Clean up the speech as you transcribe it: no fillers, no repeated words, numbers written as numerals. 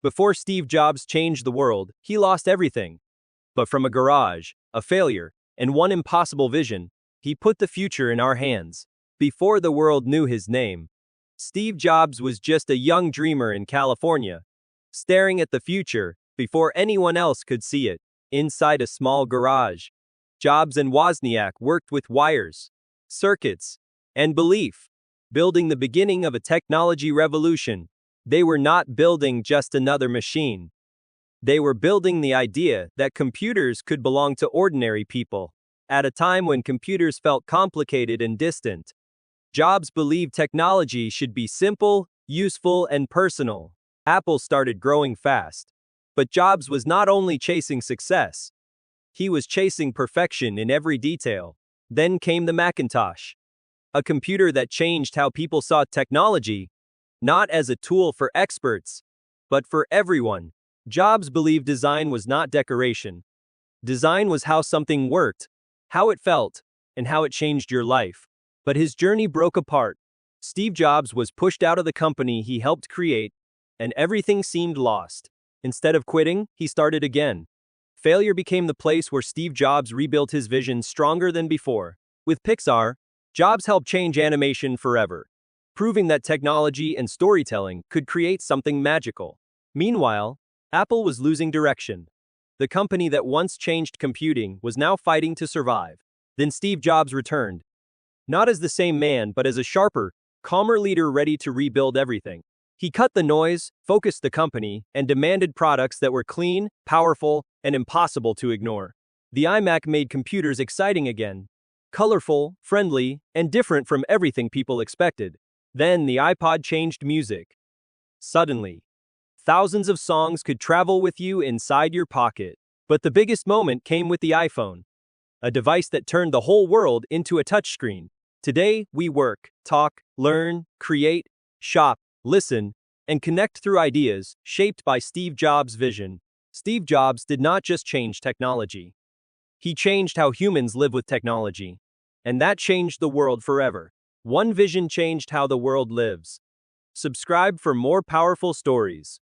Before Steve Jobs changed the world, he lost everything. But from a garage, a failure, and one impossible vision, he put the future in our hands. Before the world knew his name, Steve Jobs was just a young dreamer in California, staring at the future before anyone else could see it. Inside a small garage, Jobs and Wozniak worked with wires, circuits, and belief, building the beginning of a technology revolution. They were not building just another machine. They were building the idea that computers could belong to ordinary people. At a time when computers felt complicated and distant, Jobs believed technology should be simple, useful, and personal. Apple started growing fast. But Jobs was not only chasing success, he was chasing perfection in every detail. Then came the Macintosh, a computer that changed how people saw technology, not as a tool for experts, but for everyone. Jobs believed design was not decoration. Design was how something worked, how it felt, and how it changed your life. But his journey broke apart. Steve Jobs was pushed out of the company he helped create, and everything seemed lost. Instead of quitting, he started again. Failure became the place where Steve Jobs rebuilt his vision stronger than before. With Pixar, Jobs helped change animation forever, proving that technology and storytelling could create something magical. Meanwhile, Apple was losing direction. The company that once changed computing was now fighting to survive. Then Steve Jobs returned, not as the same man but as a sharper, calmer leader ready to rebuild everything. He cut the noise, focused the company, and demanded products that were clean, powerful, and impossible to ignore. The iMac made computers exciting again, colorful, friendly, and different from everything people expected. Then the iPod changed music. Suddenly, thousands of songs could travel with you inside your pocket. But the biggest moment came with the iPhone, a device that turned the whole world into a touchscreen. Today, we work, talk, learn, create, shop, listen, and connect through ideas shaped by Steve Jobs' vision. Steve Jobs did not just change technology. He changed how humans live with technology. And that changed the world forever. One vision changed how the world lives. Subscribe for more powerful stories.